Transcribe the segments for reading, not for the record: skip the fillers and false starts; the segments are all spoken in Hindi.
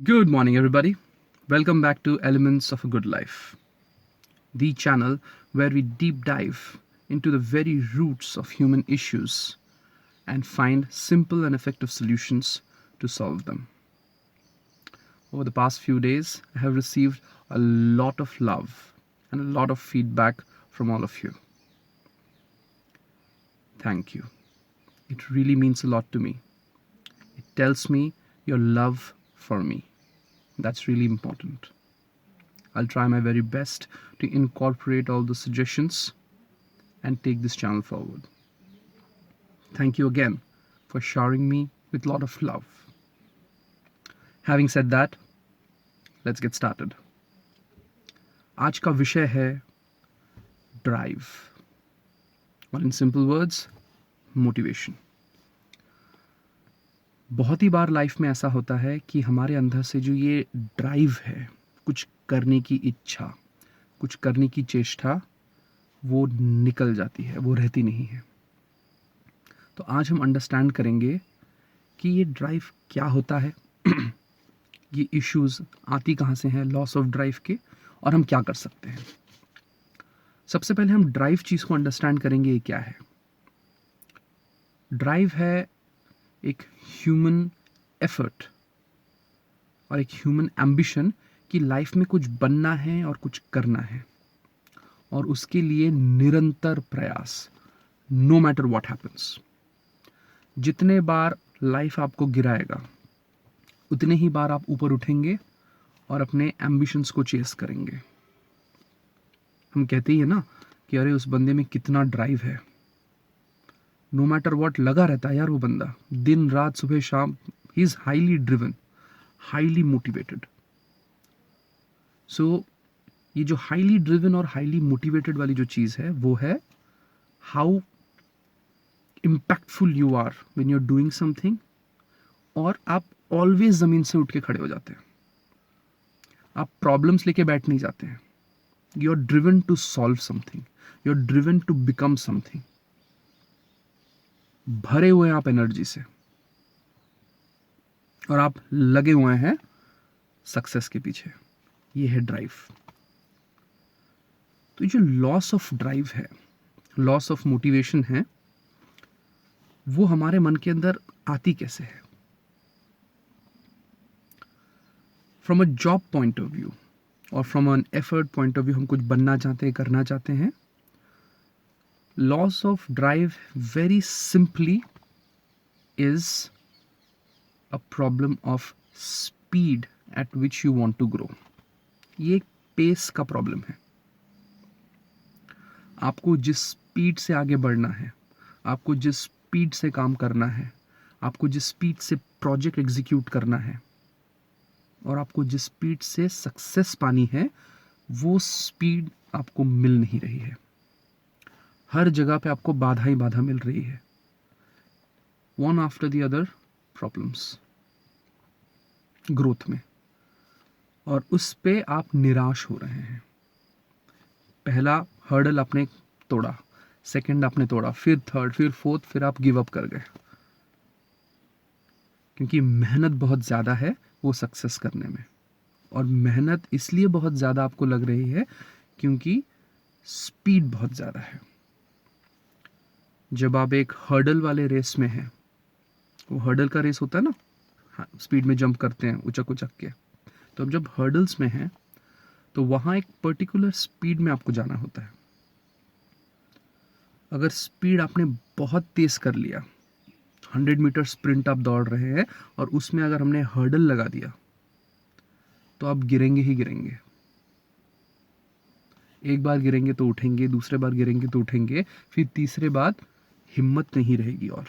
Good morning, everybody. Welcome back to Elements of a Good Life, the channel where we deep dive into the very roots of human issues and find simple and effective solutions to solve them. Over the past few days, I have received a lot of love and a lot of feedback from all of you. Thank you. It really means a lot to me. It tells me your love for me. That's really important. I'll try my very best to incorporate all the suggestions and take this channel forward. Thank you again for showering me with a lot of love. Having said that, let's get started. आज का विषय है ड्राइव, और इन सिंपल वर्ड्स, मोटिवेशन। बहुत ही बार लाइफ में ऐसा होता है कि हमारे अंदर से जो ये ड्राइव है, कुछ करने की इच्छा, कुछ करने की चेष्टा, वो निकल जाती है, वो रहती नहीं है। तो आज हम अंडरस्टैंड करेंगे कि ये ड्राइव क्या होता है, ये इश्यूज आती कहाँ से हैं लॉस ऑफ ड्राइव के, और हम क्या कर सकते हैं। सबसे पहले हम ड्राइव चीज़ को अंडरस्टैंड करेंगे ये क्या है। ड्राइव है एक ह्यूमन एफर्ट और एक ह्यूमन एम्बिशन कि लाइफ में कुछ बनना है और कुछ करना है, और उसके लिए निरंतर प्रयास, नो मैटर व्हाट हैपन्स। जितने बार लाइफ आपको गिराएगा, उतने ही बार आप ऊपर उठेंगे और अपने एम्बिशंस को चेस करेंगे। हम कहते ही है ना कि अरे उस बंदे में कितना ड्राइव है, नो मैटर व्हाट लगा रहता है यार वो बंदा, दिन रात सुबह शाम, he is highly driven, highly motivated. So ये जो हाईली ड्रिवन और हाईली मोटिवेटेड वाली जो चीज़ है, वो है how impactful you are when you are doing something, और आप ऑलवेज ज़मीन से उठ के खड़े हो जाते हैं। आप प्रॉब्लम्स लेके बैठ नहीं जाते हैं। You are driven to solve something, you are driven to become something. भरे हुए हैं आप एनर्जी से, और आप लगे हुए हैं सक्सेस के पीछे। ये है ड्राइव। तो ये जो लॉस ऑफ ड्राइव है, लॉस ऑफ मोटिवेशन है, वो हमारे मन के अंदर आती कैसे है। From a job point of view और from an effort point of view, हम कुछ बनना चाहते हैं, करना चाहते हैं। Loss of drive very simply is a problem of speed at which you want to grow. ये एक पेस का प्रॉब्लम है। आपको जिस स्पीड से आगे बढ़ना है, आपको जिस स्पीड से काम करना है, आपको जिस स्पीड से प्रोजेक्ट एग्जीक्यूट करना है, और आपको जिस स्पीड से सक्सेस पानी है, वो स्पीड आपको मिल नहीं रही है। हर जगह पे आपको बाधा ही बाधा मिल रही है, one after the other problems growth में, और उस पे आप निराश हो रहे हैं। पहला हर्डल आपने तोड़ा, सेकंड आपने तोड़ा, फिर थर्ड, फिर फोर्थ, फिर आप गिव अप कर गए, क्योंकि मेहनत बहुत ज़्यादा है वो सक्सेस करने में। और मेहनत इसलिए बहुत ज़्यादा आपको लग रही है क्योंकि स्पीड बहुत ज़्यादा है। जब आप एक हर्डल वाले रेस में हैं, वो हर्डल का रेस होता है ना, हाँ, स्पीड में जंप करते हैं उचक उचक के। तो अब जब हर्डल्स में हैं, तो वहाँ एक पर्टिकुलर स्पीड में आपको जाना होता है। अगर स्पीड आपने बहुत तेज़ कर लिया, 100 मीटर स्प्रिंट आप दौड़ रहे हैं, और उसमें अगर हमने हर्डल लगा दिया, तो आप गिरेंगे ही गिरेंगे। एक बार गिरेंगे तो उठेंगे, दूसरे बार गिरेंगे तो उठेंगे, फिर तीसरे बार हिम्मत नहीं रहेगी और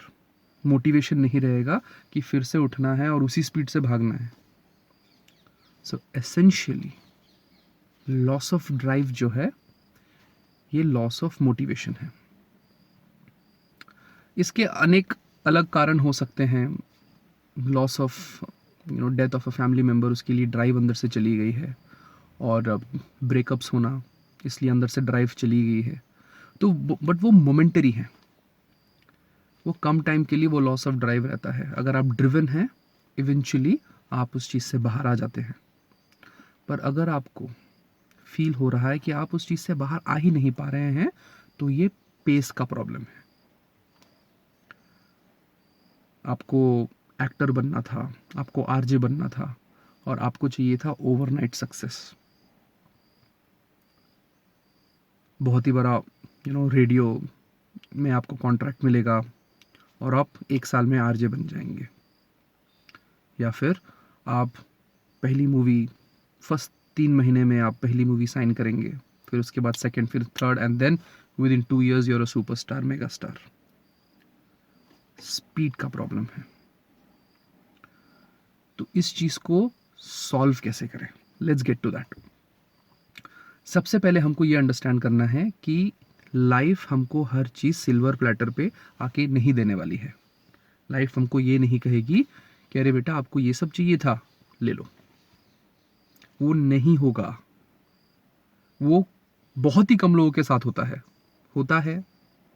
मोटिवेशन नहीं रहेगा कि फिर से उठना है और उसी स्पीड से भागना है। So essentially loss of drive जो है, ये लॉस ऑफ मोटिवेशन है। इसके अनेक अलग कारण हो सकते हैं। Loss of death of a family member, उसके लिए ड्राइव अंदर से चली गई है, और ब्रेकअप्स होना, इसलिए अंदर से ड्राइव चली गई है। तो बट वो मोमेंटरी है, वो कम टाइम के लिए वो लॉस ऑफ ड्राइव रहता है। अगर आप ड्रिवन हैं, इवेंचुअली आप उस चीज़ से बाहर आ जाते हैं। पर अगर आपको फील हो रहा है कि आप उस चीज़ से बाहर आ ही नहीं पा रहे हैं, तो ये पेस का प्रॉब्लम है। आपको एक्टर बनना था, आपको आरजे बनना था, और आपको चाहिए था ओवरनाइट सक्सेस। बहुत ही बड़ा रेडियो में आपको कॉन्ट्रैक्ट मिलेगा और आप 1 साल में आरजे बन जाएंगे। या फिर आप पहली मूवी, फर्स्ट 3 महीने में आप पहली मूवी साइन करेंगे, फिर उसके बाद सेकंड, फिर third, and then within 2 years you're a superstar, mega star. Speed का प्रॉब्लम है। तो इस चीज़ को सॉल्व कैसे करें? Let's get to that. सबसे पहले हमको ये अंडरस्टैंड करना है कि लाइफ हमको हर चीज़ सिल्वर प्लेटर पे आके नहीं देने वाली है। लाइफ हमको ये नहीं कहेगी कि अरे बेटा आपको ये सब चाहिए था, ले लो। वो नहीं होगा। वो बहुत ही कम लोगों के साथ होता है।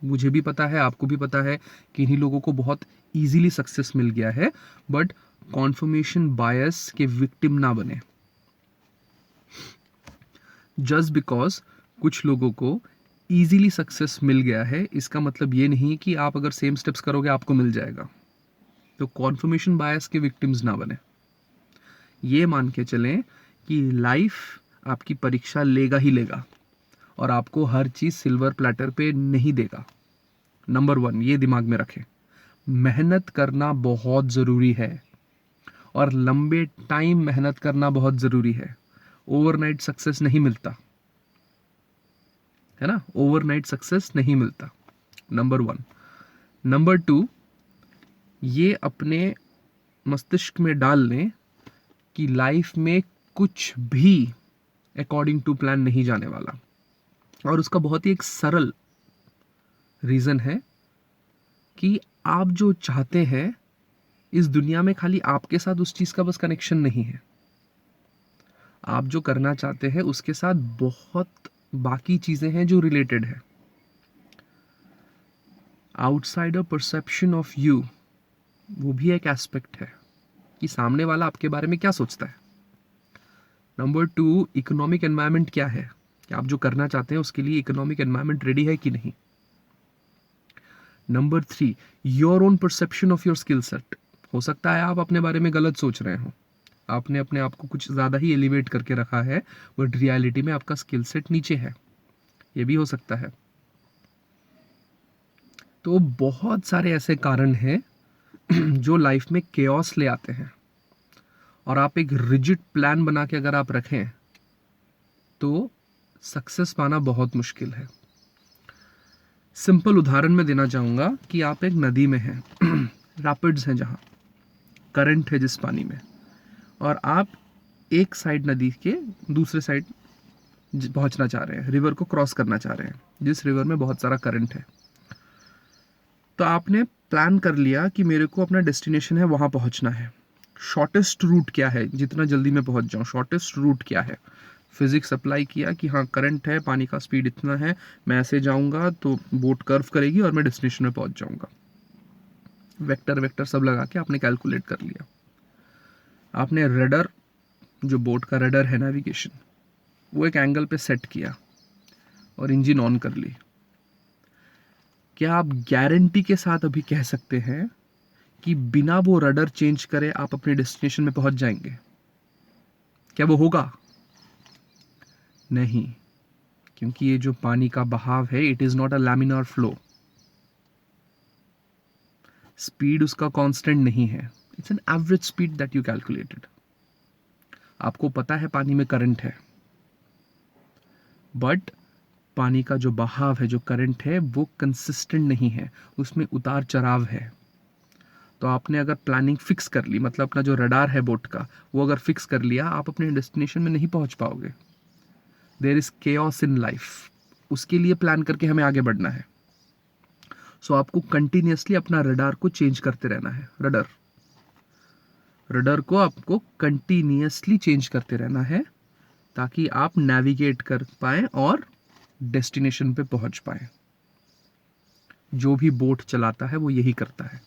मुझे भी पता है, आपको भी पता है कि इन्हीं लोगों को बहुत इजीली सक्सेस मिल गया है। बट कॉन्फर्मेशन बायस के विक्टिम ना बने। जस्ट बिकॉज कुछ लोगों को इजीली सक्सेस मिल गया है, इसका मतलब ये नहीं कि आप अगर सेम स्टेप्स करोगे आपको मिल जाएगा। तो कॉन्फर्मेशन बायस के विक्टिम्स ना बने। ये मान के चलें कि लाइफ आपकी परीक्षा लेगा ही लेगा, और आपको हर चीज़ सिल्वर प्लेटर पे नहीं देगा। नंबर 1 ये दिमाग में रखें। मेहनत करना बहुत ज़रूरी है, और लंबे टाइम मेहनत करना बहुत ज़रूरी है। ओवरनाइट सक्सेस नहीं मिलता है ना, ओवरनाइट सक्सेस नहीं मिलता। नंबर 1। नंबर 2, ये अपने मस्तिष्क में डाल लें कि लाइफ में कुछ भी अकॉर्डिंग टू प्लान नहीं जाने वाला। और उसका बहुत ही एक सरल रीज़न है कि आप जो चाहते हैं इस दुनिया में खाली आपके साथ उस चीज़ का बस कनेक्शन नहीं है। आप जो करना चाहते हैं उसके साथ बहुत बाकी चीज़ें हैं जो रिलेटेड है। आउटसाइडर परसेप्शन ऑफ यू, वो भी एक एस्पेक्ट है कि सामने वाला आपके बारे में क्या सोचता है। नंबर 2, इकोनॉमिक एनवायरनमेंट क्या है, कि आप जो करना चाहते हैं उसके लिए इकोनॉमिक एनवायरनमेंट रेडी है कि नहीं। Number 3, your own perception of your skill set. हो सकता है आप अपने बारे में गलत सोच रहे हो, आपने अपने आप को कुछ ज़्यादा ही एलिवेट करके रखा है, बट रियलिटी में आपका स्किल सेट नीचे है। ये भी हो सकता है। तो बहुत सारे ऐसे कारण हैं जो लाइफ में केओस ले आते हैं, और आप एक रिजिड प्लान बना के अगर आप रखें तो सक्सेस पाना बहुत मुश्किल है। सिंपल उदाहरण मैं देना चाहूँगा कि आप एक नदी में हैं रैपिड्स हैं जहाँ करंट है जिस पानी में, और आप एक साइड नदी के दूसरे साइड पहुँचना चाह रहे हैं, रिवर को क्रॉस करना चाह रहे हैं, जिस रिवर में बहुत सारा करंट है। तो आपने प्लान कर लिया कि मेरे को अपना डेस्टिनेशन है वहाँ पहुँचना है। शॉर्टेस्ट रूट क्या है, जितना जल्दी मैं पहुँच जाऊँ, शॉर्टेस्ट रूट क्या है। फिजिक्स अप्लाई किया कि हाँ करंट है, पानी का स्पीड इतना है, मैं ऐसे जाऊँगा तो बोट कर्व करेगी और मैं डेस्टिनेशन में पहुँच जाऊँगा। वेक्टर सब लगा के आपने कैलकुलेट कर लिया। आपने रडर, जो बोट का रडर है नेविगेशन, वो एक एंगल पे सेट किया और इंजन ऑन कर ली। क्या आप गारंटी के साथ अभी कह सकते हैं कि बिना वो रडर चेंज करे आप अपने डेस्टिनेशन में पहुंच जाएंगे? क्या वो होगा? नहीं, क्योंकि ये जो पानी का बहाव है, it is not a laminar flow. Speed उसका कांस्टेंट नहीं है, it's an average speed that you calculated. आपको पता है पानी में करंट है, बट पानी का जो बहाव है, जो करंट है, वो कंसिस्टेंट नहीं है, उसमें उतार चढ़ाव है। तो आपने अगर प्लानिंग फिक्स कर ली, मतलब अपना जो रडार है बोट का, वो अगर फिक्स कर लिया, आप अपने डेस्टिनेशन में नहीं पहुंच पाओगे। There is chaos in life, उसके लिए प्लान करके हमें आगे बढ़ना है। सो आपको कंटिन्यूसली अपना रडार को चेंज करते रहना है। रडर को आपको कंटिन्यूसली चेंज करते रहना है, ताकि आप नेविगेट कर पाए और डेस्टिनेशन पे पहुंच पाए। जो भी बोट चलाता है वो यही करता है।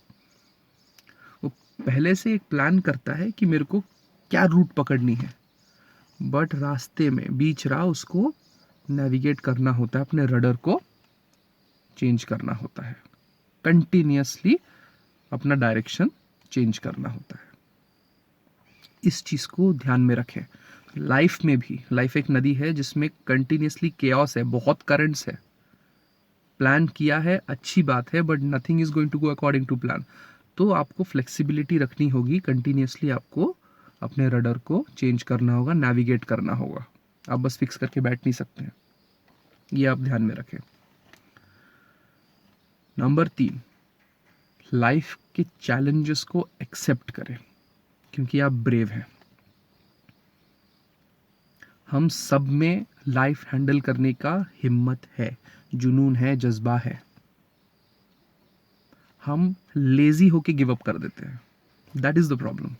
वो पहले से एक प्लान करता है कि मेरे को क्या रूट पकड़नी है, बट रास्ते में बीच राह उसको नेविगेट करना होता है, अपने रडर को चेंज करना होता है, कंटिन्यूअसली अपना डायरेक्शन चेंज करना होता है। इस चीज़ को ध्यान में रखें। लाइफ में भी, लाइफ एक नदी है जिसमें कंटिन्यूअसली केओस है, बहुत करंट्स है। प्लान किया है, अच्छी बात है, but nothing is going to go according to plan. तो आपको फ्लेक्सिबिलिटी रखनी होगी, कंटिन्यूअसली आपको अपने रडर को चेंज करना होगा, नेविगेट करना होगा। आप बस फिक्स करके बैठ नहीं सकते हैं, ये आप ध्यान में रखें। नंबर 3, लाइफ के चैलेंजेस को एक्सेप्ट करें, क्योंकि आप ब्रेव हैं। हम सब में लाइफ हैंडल करने का हिम्मत है, जुनून है, जज्बा है। हम लेजी होके गिव अप कर देते हैं, दैट इज द प्रॉब्लम।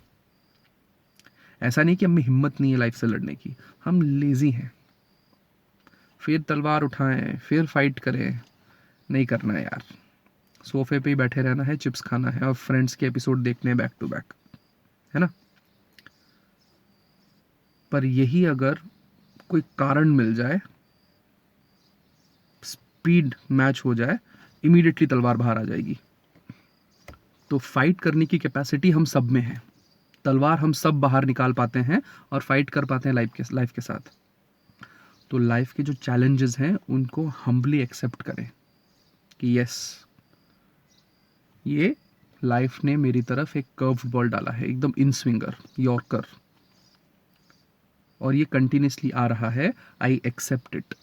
ऐसा नहीं कि हमें हिम्मत नहीं है लाइफ से लड़ने की, हम लेजी हैं। फिर तलवार उठाएं, फिर फाइट करें, नहीं करना है यार। सोफे पे ही बैठे रहना है, चिप्स खाना है और फ्रेंड्स के एपिसोड देखने हैं बैक टू बैक, है ना। पर यही अगर कोई कारण मिल जाए, स्पीड मैच हो जाए, इमीडिएटली तलवार बाहर आ जाएगी। तो फाइट करने की कैपेसिटी हम सब में है, तलवार हम सब बाहर निकाल पाते हैं और फाइट कर पाते हैं लाइफ के साथ। तो लाइफ के जो चैलेंजेस हैं उनको हम्बली एक्सेप्ट करें कि यस, ये लाइफ ने मेरी तरफ एक कर्व्ड बॉल डाला है, एकदम इन स्विंगर, यॉर्कर, और ये कंटिन्यूसली आ रहा है, आई एक्सेप्ट इट।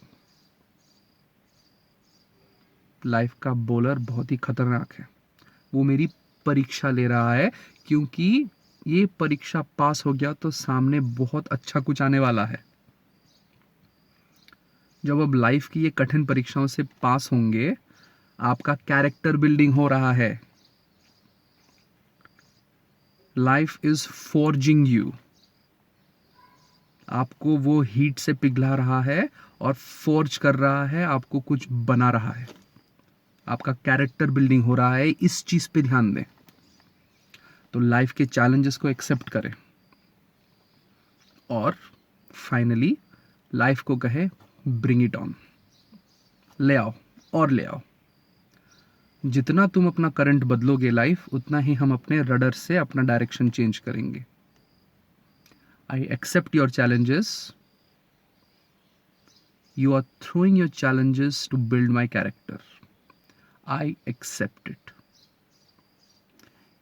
लाइफ का बॉलर बहुत ही खतरनाक है, वो मेरी परीक्षा ले रहा है, क्योंकि ये परीक्षा पास हो गया तो सामने बहुत अच्छा कुछ आने वाला है। जब अब लाइफ की ये कठिन परीक्षाओं से पास होंगे, आपका कैरेक्टर बिल्डिंग हो रहा है। लाइफ इज फोर्जिंग यू, आपको वो हीट से पिघला रहा है और फोर्ज कर रहा है, आपको कुछ बना रहा है, आपका कैरेक्टर बिल्डिंग हो रहा है। इस चीज पे ध्यान दें। तो लाइफ के चैलेंजेस को एक्सेप्ट करें और फाइनली लाइफ को कहे ब्रिंग इट ऑन, ले आओ और ले आओ। जितना तुम अपना करंट बदलोगे लाइफ, उतना ही हम अपने रडर से अपना डायरेक्शन चेंज करेंगे। I accept your challenges, you are throwing your challenges to build my character, I accept it.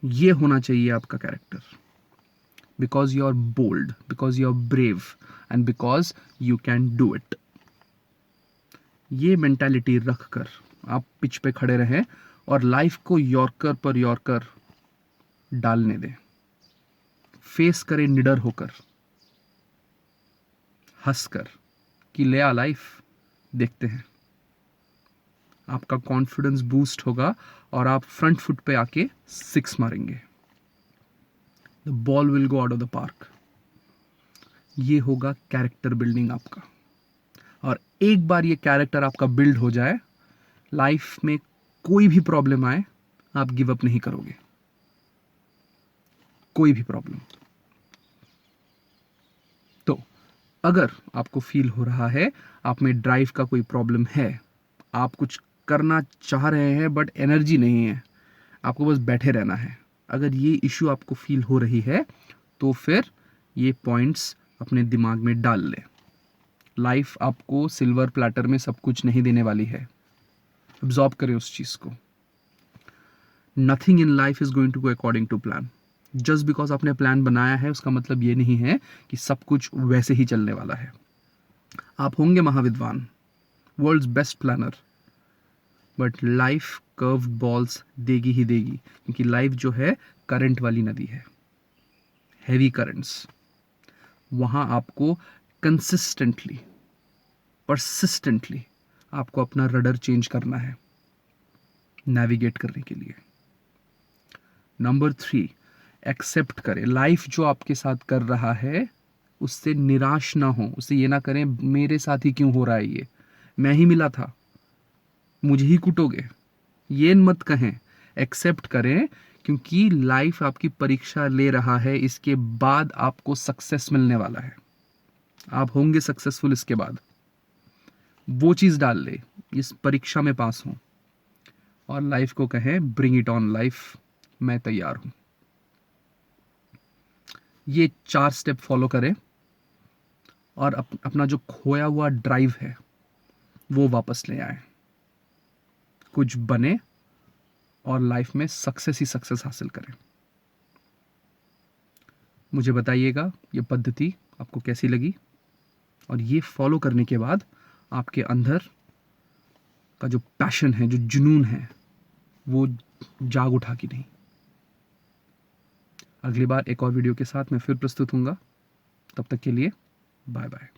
ये होना चाहिए आपका character, because you are bold, because you are brave and because you can do it. ये मेंटालिटी रखकर आप पिच पे खड़े रहें और लाइफ को यॉर्कर पर यॉर्कर डालने दें। फेस करें निडर होकर, हंसकर कि ले आ लाइफ, देखते हैं। आपका कॉन्फिडेंस बूस्ट होगा और आप फ्रंट फुट पे आके 6 मारेंगे। The ball will go out of the park. ये होगा कैरेक्टर बिल्डिंग आपका। और एक बार ये कैरेक्टर आपका बिल्ड हो जाए, लाइफ में कोई भी प्रॉब्लम आए, आप गिव अप नहीं करोगे। कोई भी प्रॉब्लम। तो अगर आपको फील हो रहा है आप में ड्राइव का कोई प्रॉब्लम है, आप कुछ करना चाह रहे हैं बट एनर्जी नहीं है, आपको बस बैठे रहना है, अगर ये इश्यू आपको फील हो रही है, तो फिर ये पॉइंट्स अपने दिमाग में डाल लें। लाइफ आपको सिल्वर प्लेटर में सब कुछ नहीं देने वाली है। अब्जॉर्ब करें उस चीज को। Nothing in life is going to go according to plan. Just because आपने प्लान बनाया है, उसका मतलब ये नहीं है कि सब कुछ वैसे ही चलने वाला है। आप होंगे महाविद्वान, world's best planner, but life curved balls देगी ही देगी, क्योंकि लाइफ जो है करंट वाली नदी है, हैवी करंट्स। वहां आपको कंसिस्टेंटली, परसिस्टेंटली आपको अपना रडर चेंज करना है नेविगेट करने के लिए। नंबर 3, एक्सेप्ट करें लाइफ जो आपके साथ कर रहा है, उससे निराश ना हो, उससे ये ना करें मेरे साथ ही क्यों हो रहा है, ये मैं ही मिला था, मुझे ही कुटोगे, ये मत कहें। एक्सेप्ट करें, क्योंकि लाइफ आपकी परीक्षा ले रहा है, इसके बाद आपको सक्सेस मिलने वाला है, आप होंगे सक्सेसफुल इसके बाद। वो चीज़ डाल ले, इस परीक्षा में पास हो और लाइफ को कहें ब्रिंग इट ऑन लाइफ, मैं तैयार हूं। ये 4 स्टेप फॉलो करें और अपना जो खोया हुआ ड्राइव है वो वापस ले आए, कुछ बने और लाइफ में सक्सेस ही सक्सेस हासिल करें। मुझे बताइएगा ये पद्धति आपको कैसी लगी, और ये फॉलो करने के बाद आपके अंदर का जो पैशन है, जो जुनून है, वो जाग उठा कि नहीं। अगली बार एक और वीडियो के साथ मैं फिर प्रस्तुत होऊंगा। तब तक के लिए बाय बाय।